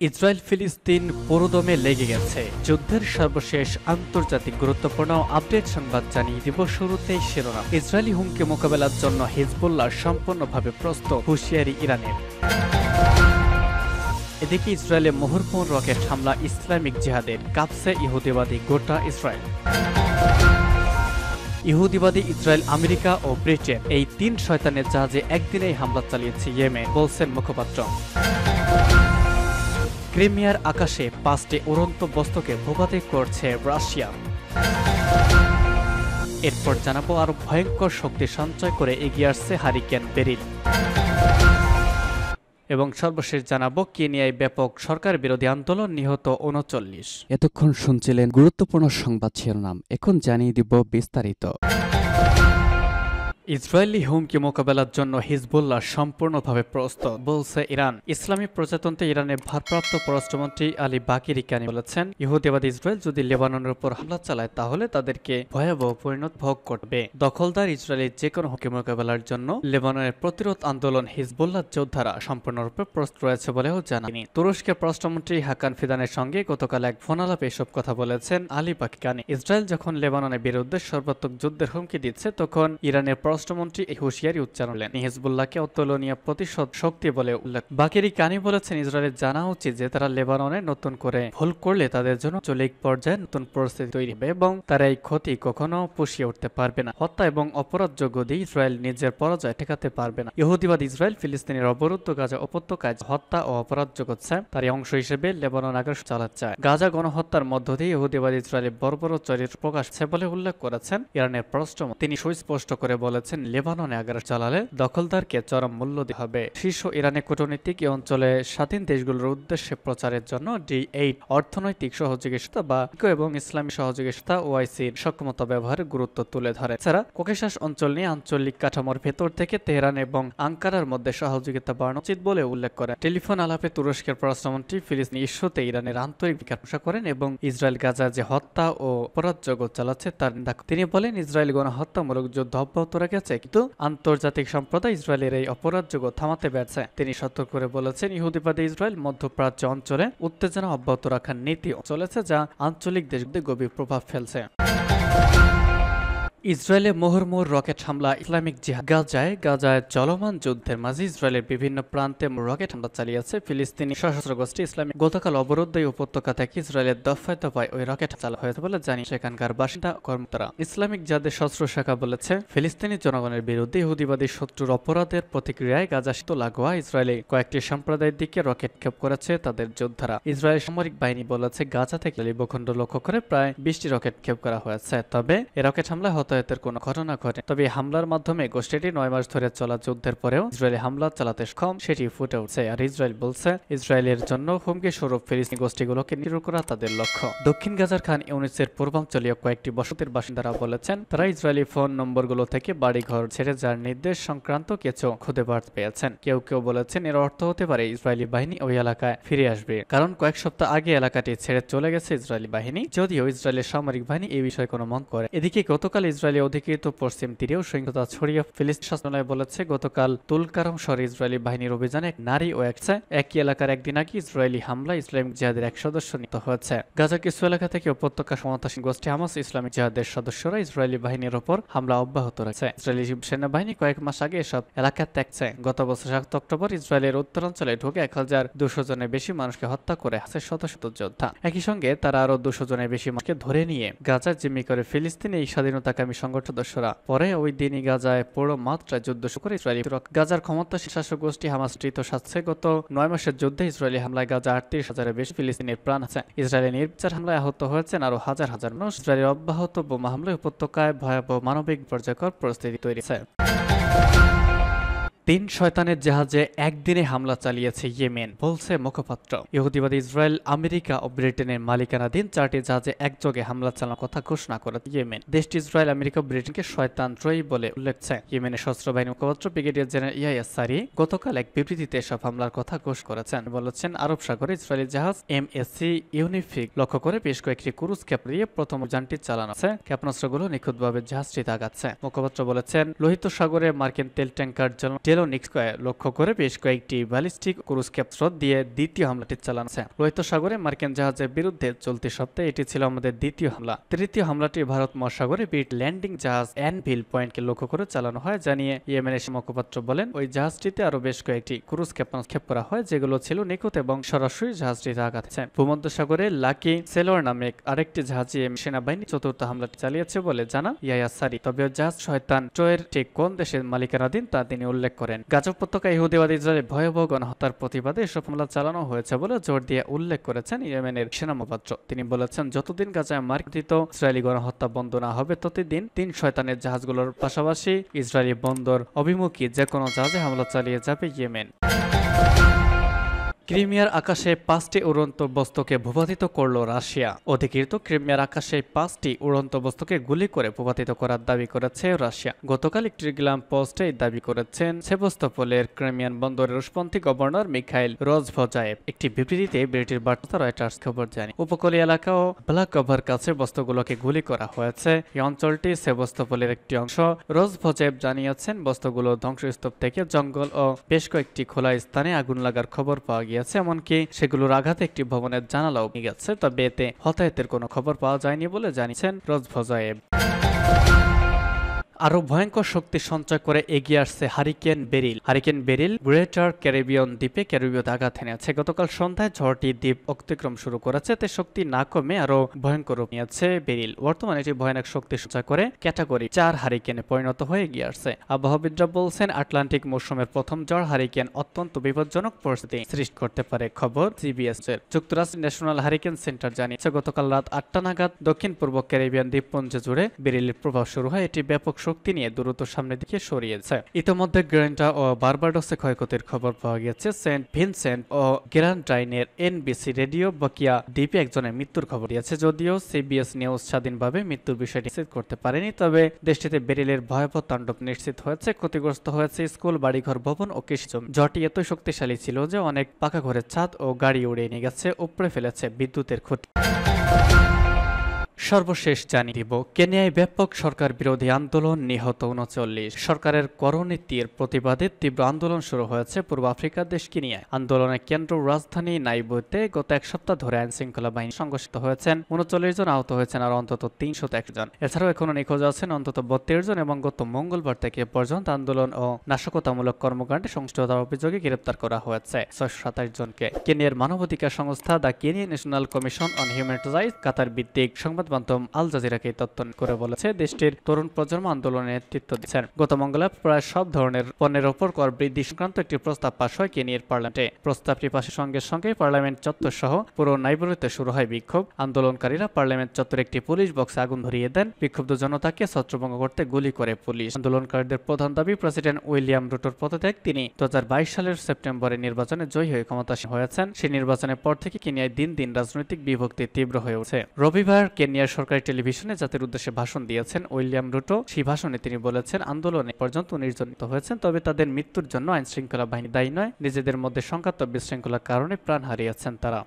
Israel ফিলিস্তিন পুরোদমে লেগে গেছে। যুদ্ধের সর্বশেষ আন্তর্জাতিক গুরুত্বপূর্ণ আপডেট সংবাদ জানিয়ে দিব। শুরুতেই শিরোনাম। ইসরায়েলি হুমকি মোকাবেলার জন্য হিজবুল্লাহ সম্পূর্ণভাবে প্রস্তুত, হুঁশিয়ারি ইরানের। এদিকে ইসরায়েলে মুহুর্মুহু রকেট হামলা ইসলামিক জিহাদের, কাঁপছে ইহুদিবাদী গোটা ইসরায়েল। ইহুদিবাদী ইসরায়েল, আমেরিকা ও ব্রিটেন এই তিন শয়তানের জাহাজে একদিনেই হামলা চালিয়েছে ইয়েমেন, বলছেন মুখপাত্র। ক্রিমিয়ার আকাশে 5টি উড়ন্ত বস্তুকে ভূপাতিত করছে রাশিয়া। এরপর জানাবো আরো ভয়ঙ্কর শক্তি সঞ্চয় করে এগিয়ে আসছে হারিকেন বেরিল। এবং সর্বশেষ জানাবো কেনিয়ায় ব্যাপক সরকার বিরোধী আন্দোলন, নিহত 39। এতক্ষণ শুনছিলেন গুরুত্বপূর্ণ সংবাদ শিরোনাম, এখন জানিয়ে দিব বিস্তারিত। ইসরায়েলি হুমকি মোকাবেলার জন্য হিজবুল্লাহ সম্পূর্ণভাবে প্রস্তুত, বলছে ইরান। ইসলামী প্রজাতন্ত্রে ইরানের ভারপ্রাপ্ত পররাষ্ট্রমন্ত্রী আলী বাকিরি কানি বলেছেন, ইহুদিবাদী ইসরায়েল যদি লেবাননের উপর হামলা চালায় তাহলে তাদেরকে ভয়াবহ পরিণত ভোগ করবে। দখলদার ইসরায়েলের যে কোনো হুমকি মোকাবেলার জন্য লেবাননের প্রতিরোধ আন্দোলন হিজবুল্লাহ যোদ্ধারা সম্পূর্ণরূপে প্রস্তুত রয়েছে বলেও জানান। তুরস্কের পররাষ্ট্রমন্ত্রী হাকান ফিদানের সঙ্গে গতকাল এক ফোনালাপে এসব কথা বলেছেন আলী বাকিরি কানি। ইসরায়েল যখন লেবাননের বিরুদ্ধে সর্বাত্মক যুদ্ধের হুমকি দিচ্ছে, তখন ইরানের পররাষ্ট্রমন্ত্রী এই হুঁশিয়ারি উচ্চারণ করলেন। হিজবুল্লাহকে অতুলনীয় প্রতিশোধ শক্তি বলে উল্লেখ। বাকিরি কানি বলেছেন, ইসরায়েলের জানা উচিত যে তারা লেবাননে নতুন করে ভুল করলে তাদের জন্য চলিক পর্যায়ে নতুন পরিস্থিতি তৈরি হবে এবং তারা এই ক্ষতি কখনো পুষিয়ে উঠতে পারবে না। হত্যা এবং অপরাধযোগ্য দিয়ে ইসরায়েল নিজের পরাজয় ঠেকাতে পারবে না। ইহুদিবাদ ইসরায়েল ফিলিস্তিনের অবরুদ্ধ গাজা উপত্যকায় হত্যা ও অপরাধযোগ্য তার অংশ হিসেবে লেবানন আগ্রাসন চালাচ্ছে। গাজা গণহত্যার মধ্য দিয়ে ইহুদিবাদ ইসরায়েলের বর্বর চরিত্র প্রকাশ বলে উল্লেখ করেছেন ইরানের পররাষ্ট্রমন্ত্রী। তিনি সুস্পষ্ট করে বলেছেন, লেবাননে আগ্রাসন চালালে দখলদারকে চরম মূল্য দিতে হবে। শীর্ষ ইরানি কূটনীতিক এই অঞ্চলে স্বাধীন দেশগুলোর উদ্দেশ্যে প্রচারের জন্য D8 অর্থনৈতিক সহযোগিতা বা এবং ইসলামী সহযোগিতা ওআইসির সক্ষমতা ব্যবহারের গুরুত্ব তুলে ধরে। এছাড়া ককেশাস অঞ্চল নিয়ে আঞ্চলিক কাঠামোর ভেতর থেকে তেহরান এবং আঙ্কারার মধ্যে সহযোগিতা বাড়ানো উচিত বলে উল্লেখ করেন। টেলিফোন আলাপে তুরস্কের পররাষ্ট্রমন্ত্রী ফিলিস্তিন ইস্যুতে ইরানের আন্তরিক প্রশংসা করেন এবং ইসরায়েল গাজা যে হত্যা ও অপরাধযোগ্য চালাচ্ছে তার নিন্দা করেন। তিনি বলেন, ইসরায়েল গণহত্যামূলক যুদ্ধ অব্যাহত রেখেছে, কিন্তু আন্তর্জাতিক সম্প্রদায় ইসরায়েলের এই অপরাধযোগ্য থামাতে ব্যর্থ। তিনি সতর্ক করে বলেছেন, ইহুদিবাদী ইসরায়েল মধ্যপ্রাচ্য অঞ্চলে উত্তেজনা অব্যাহত রাখার নীতি চলেছে, যা আঞ্চলিক দেশগুলোতে গভীর প্রভাব ফেলছে। ইসরায়েলে মুহুর্মুহু রকেট হামলা ইসলামিক জিহাদ। গাজায় চলমান যুদ্ধের মাঝে ইসরায়েলের বিভিন্ন প্রান্তে রকেট হামলা চালিয়েছে ফিলিস্তিনি সশস্ত্র গোষ্ঠী ইসলামিক। গতকাল অবরুদ্ধ এই উপত্যকা থেকে ইসরায়েলের দফায় দফায় ওই রকেট চালা হয়েছে বলে জানি সেখানকার বাসিন্দা কর্মকর্তারা। ইসলামিক জিহাদের শস্ত্র শাখা বলেছে, ফিলিস্তিনি জনগণের বিরুদ্ধে ইহুদিবাদী শত্রুর অপরাধের প্রতিক্রিয়ায় গাজা শীত লাগোয়া ইসরায়েলি কয়েকটি সম্প্রদায়ের দিকে রকেট ক্ষেপ করেছে তাদের যোদ্ধারা। ইসরায়েল সামরিক বাহিনী বলেছে, গাজা থেকে ভূখণ্ড লক্ষ্য করে প্রায় 20টি রকেট ক্ষেপ করা হয়েছে। তবে এই রকেট হামলা হতাহতের কোনো ঘটনা ঘটে। তবে হামলার মাধ্যমে গোষ্ঠীটি 9 মাস ধরে চলা যুদ্ধের পরেও ইসরায়েলি হামলা চালাতে সক্ষম, সেটি ফুটে উঠছে। আর ইসরায়েল বলছে, ইসরায়েলের জন্য হুমকি স্বরূপ ফিলিস্তিনি গোষ্ঠীগুলোকে নির্মূল করা তাদের লক্ষ্য। দক্ষিণ গাজার খান ইউনিসের পূর্বাঞ্চলীয় কয়েকটি বসতির বাসিন্দারা বলেছেন, তারা ইসরায়েলি ফোন নম্বরগুলো থেকে বাড়িঘর ছেড়ে যার নির্দেশ সংক্রান্ত কিছু খুদে বার্তা পেয়েছেন। কেউ কেউ বলেছেন, এর অর্থ হতে পারে ইসরায়েলি বাহিনী ওই এলাকায় ফিরে আসবে, কারণ কয়েক সপ্তাহ আগে এলাকাটি ছেড়ে চলে গেছে ইসরায়েলি বাহিনী, যদিও ইসরায়েলের সামরিক বাহিনী এই বিষয়ে কোনো মন্তব্য করে। এদিকে গতকাল ইসরায়েলি অধিকৃত পশ্চিম তীরেও সহিংসতা ছড়িয়ে ফিলিস্তিন শাসনালয় বলেছে, গতকাল তুলকারম শহরে ইসরায়েলি বাহিনীর অভিযানে এক নারী ও একই এলাকার একদিন আগে ইসরায়েলি হামলা ইসলামিক জিহাদের এক সদস্য নিহত হয়েছে। গাজার কিছু এলাকা থেকে উপত্যকা সমর্থনশীল গোষ্ঠী হামাস ইসলামিক জিহাদের সদস্যরা ইসরায়েলি বাহিনীর ওপর হামলা অব্যাহত রয়েছে। ইসরায়েলি সেনাবাহিনী কয়েক মাস আগে এসব এলাকা ত্যাগছে। গত বছর 7 অক্টোবর ইসরায়েলের উত্তরাঞ্চলে ঢুকে 1200 জনের বেশি মানুষকে হত্যা করে আছে শত শত যোদ্ধা। একই সঙ্গে তারা আরো 200 জনের বেশি মানুষকে ধরে নিয়ে গাজা জিম্মি করে ফিলিস্তিনি এই স্বাধীনতাকামী সংগঠন সদস্যরা। পরে ওই দিনই গাজায় পুরো মাত্রায় যুদ্ধ শুরু করে ইসরায়েলি। গাজার ক্ষমতাসীন শাসক গোষ্ঠী হামাস সাথে গত 9 মাসের যুদ্ধে ইসরায়েলি হামলায় গাজা 38,000-এর বেশি ফিলিস্তিনের প্রাণ আছে। ইসরায়েলি নির্বিচার হামলায় আহত হয়েছেন আরো হাজার হাজার মানুষ। ইসরায়েলের অব্যাহত বোমা হামলায় উপত্যকায় ভয়াবহ মানবিক বিপর্যয়কর পরিস্থিতি তৈরি হয়েছে। 3 শয়তানের জাহাজে একদিনে হামলা চালিয়েছে ইয়েমেন, বলছে মুখপাত্র। ইহুদিবাদী ইসরায়েল, আমেরিকা ও ব্রিটেনের মালিকানাধীন 4টি জাহাজে একযোগে হামলা চালানোর কথা ঘোষণা করেছে ইয়েমেন। দেশটি ইসরায়েল, আমেরিকা ও ব্রিটেনকে শয়তান ত্রয়ী বলে উল্লেখ করেছে। ইয়েমেনের সশস্ত্র বাহিনীর মুখপাত্র ব্রিগেডিয়ার জেনারেল ইয়াহিয়া সারি গতকাল এক বিবৃতিতে এসব হামলার কথা ঘোষণা করেছেন। বলেছেন, আরব সাগরে ইসরায়েলি জাহাজ MSC ইউনিফিক লক্ষ্য করে বেশ কয়েকটি ক্রুজ ক্ষেপণ দিয়ে প্রথম অভিযানটি চালানো হচ্ছে। ক্ষেপণাস্ত্রগুলো নিখুঁতভাবে জাহাজটি দাগাচ্ছে। মুখপাত্র বলেছেন, লোহিত সাগরে মার্কিন তেল ট্যাঙ্কার সেলোনিক্সকে লক্ষ্য করে বেশ কয়েকটি ব্যালিস্টিক ক্রুজ ক্ষেপণাস্ত্র দিয়ে দ্বিতীয় হামলাটি চালাচ্ছে। লোহিত সাগরে মার্কিন জাহাজের বিরুদ্ধে চলতি সপ্তাহে এটি ছিল আমাদের দ্বিতীয় হামলা। তৃতীয় হামলাটি ভারত মহাসাগরে বিট ল্যান্ডিং জাহাজ অ্যানভিল পয়েন্টকে লক্ষ্য করে চালানো হয়, জানিয়ে ইয়েমেনের মুখপাত্র বলেন ওই জাহাজটিতে আরো বেশ কয়েকটি ক্রুজ ক্ষেপণাস্ত্র করা হয় যেগুলো ছিল নিখুঁত এবং সরাসরি জাহাজটিতে আঘাত হানছে। ভূমধ্যসাগরে লাকি সেলোর নামে আরেকটি জাহাজ সেনাবাহিনী চতুর্থ হামলাটি চালিয়েছে বলে জানা ইয়াহিয়া সারি। তবে জাহাজ শয়তান ট্রয়ের ঠিক কোন দেশের মালিকানাধীন তা তিনি উল্লেখ করেন। গাজা উপত্যকায় ইহুদিবাদ ইসরায়েলের ভয়াবহ গণহত্যার প্রতিবাদে এসব হামলা চালানো হয়েছে বলে জোর দিয়ে উল্লেখ করেছেন ইয়েমেনের সেনা মুখপাত্র। তিনি বলেছেন যতদিন গাজায় মার্কিত ইসরায়েলি গণহত্যা বন্ধ না হবে ততদিন তিন শয়তানের জাহাজগুলোর পাশাপাশি ইসরায়েলি বন্দর অভিমুখী যে কোনো জাহাজে হামলা চালিয়ে যাবে ইয়েমেন। ক্রিমিয়ার আকাশে 5টি উড়ন্ত বস্তুকে ভূপাতিত করল রাশিয়া। অধিকৃত ক্রিমিয়ার আকাশে 5টি উড়ন্ত বস্তুকে গুলি করে ভূপাতিত করার দাবি করেছে রাশিয়া। গতকাল একটি টেলিগ্রাম পোস্টে দাবি করেছেন সেভাস্তোপোলের ক্রিমিয়ান বন্দরের রুশপন্থী গভর্নর মিখাইল রোজভজায়েভ। একটি বিবৃতিতে ব্রিটিশ বার্তা রয়টার্স খবর জানায় উপকূলীয় এলাকা ও ব্লাকোভার কাছে বস্তুগুলোকে গুলি করা হয়েছে। এই অঞ্চলটি সেভাস্তোপোলের একটি অংশ। রোজভজায়েভ জানিয়েছেন বস্তুগুলো ধ্বংসস্তূপ থেকে জঙ্গল ও বেশ কয়েকটি খোলা স্থানে আগুন লাগার খবর পাওয়া গিয়েছে। এমনকি সেগুলোর আঘাতে একটি ভবনের জানালাও ভেঙে গেছে, তবে এতে হতাহতের কোনো খবর পাওয়া যায়নি বলে জানিয়েছেন রোজভজায়েভ। আরো ভয়ঙ্কর শক্তি সঞ্চয় করে এগিয়ে আসছে hurricane beryl. Hurricane beryl greater Caribbean দ্বীপে ক্যারিবীয়তে আঘাত এনেছে। গতকাল সন্ধ্যায় ঝড়টি দ্বীপ অতিক্রম শুরু করেছে, তে শক্তি না কমে আরো ভয়ঙ্কর রূপ নিয়েছে বেরিল। বর্তমানে এটি ভয়ানক শক্তি সঞ্চয় করে ক্যাটাগরি 4 হারিকেনে পরিণত হয়ে এগিয়ে আসছে। আবহাওয়াবিদরা বলছেন আটলান্টিক মৌসুমের প্রথম ঝড় হারিকেন অত্যন্ত বিপজ্জনক পরিস্থিতি সৃষ্টি করতে পারে। খবর সিবিএস এর। যুক্তরাষ্ট্রের ন্যাশনাল হারিকেন সেন্টার জানিয়েছে গতকাল রাত 8টা নাগাদ দক্ষিণ পূর্ব ক্যারিবিয়ান দ্বীপপুঞ্জ জুড়ে বেরিলের প্রভাব শুরু হয়। এটি ব্যাপক শক্তি নিয়ে দ্রুত সামনের দিকে সরিয়েছে। ইতোমধ্যে গ্রেন্টা ও বারবাডোসে ক্ষয়ক্ষতির খবর পাওয়া গেছে। সেন্ট ভিনসেন্ট ও গ্রান্ডাইনের এনবিসি রেডিও বকিয়া দ্বীপে একজনের মৃত্যুর খবর দিয়েছে। যদিও সিবিএস নিউজ স্বাধীনভাবে মৃত্যুর বিষয়টি নিশ্চিত করতে পারেনি, তবে দেশটিতে বেরিলের ভয়াবহ তাণ্ডব নিশ্চিত হয়েছে। ক্ষতিগ্রস্ত হয়েছে স্কুল, বাড়িঘর, ভবন ও কৃষিজমি। ঝড়টি এতই শক্তিশালী ছিল যে অনেক পাকা ঘরের ছাদ ও গাড়ি উড়িয়ে নিয়ে গেছে, উপড়ে ফেলেছে বিদ্যুতের খুঁটি। সর্বশেষ জানিয়ে দিব কেনিয়ায় ব্যাপক সরকার বিরোধী আন্দোলন, নিহত 39। সরকারের করনীতির প্রতিবাদে তীব্র আন্দোলন শুরু হয়েছে পূর্ব আফ্রিকার দেশ কেনিয়ায়। আন্দোলনের কেন্দ্র রাজধানী নাইরোবিতে গত এক সপ্তাহ ধরে আইন শৃঙ্খলা বাহিনী সংঘর্ষিত হয়েছেন। 39 জন, আহত হয়েছেন আর অন্তত 301 জন। এছাড়াও এখনো নিখোঁজ আছেন অন্তত 32 জন এবং গত মঙ্গলবার থেকে পর্যন্ত আন্দোলন ও নাশকতামূলক কর্মকাণ্ডে সংশ্লিষ্টতার অভিযোগে গ্রেপ্তার করা হয়েছে 627 জনকে। কেনিয়ার মানবাধিকার সংস্থা the Kenya national commission on human rights Qatar ভিত্তিক সংবাদ মাধ্যম আল জাজিরাকে তথ্য করে বলেছে দেশটির তরুণ প্রজন্ম আন্দোলনে নেতৃত্ব দিচ্ছেন। গত মঙ্গলবার প্রায় সব ধরনের পণ্যের ওপর কর বৃদ্ধি সংক্রান্ত একটি প্রস্তাব পাশ হয় কেনিয়ার পার্লামেন্টে। প্রস্তাবটি পাশের সঙ্গে সঙ্গে পার্লামেন্ট চত্বর সহ পুরো নাইরোবিতে শুরু হয় বিক্ষোভ। আন্দোলনকারীরা পার্লামেন্ট চত্বরে একটি পুলিশ বক্সে আগুন ধরিয়ে দেন। বিক্ষুব্ধ জনতাকে ছত্রভঙ্গ করতে গুলি করে পুলিশ। আন্দোলনকারীদের প্রধান দাবি প্রেসিডেন্ট উইলিয়াম রুটোর পদত্যাগ। তিনি 2022 সালের সেপ্টেম্বরে নির্বাচনে জয়ী হয়ে ক্ষমতাসীন হয়েছেন। সেই নির্বাচনের পর থেকে কেনিয়ায় দিন দিন রাজনৈতিক বিভক্তি তীব্র হয়ে উঠছে। রবিবার কেনিয়ার সরকারি টেলিভিশনে জাতির উদ্দেশ্যে ভাষণ দিয়েছেন উইলিয়াম রুটো। সেই ভাষণে তিনি বলেছেন আন্দোলনে পর্যন্ত নির্যাতিত হয়েছেন, তবে তাদের মৃত্যুর জন্য আইন শৃঙ্খলা বাহিনী দায়ী নয়। নিজেদের মধ্যে সংঘাত ও বিশৃঙ্খলার কারণে প্রাণ হারিয়েছেন তারা।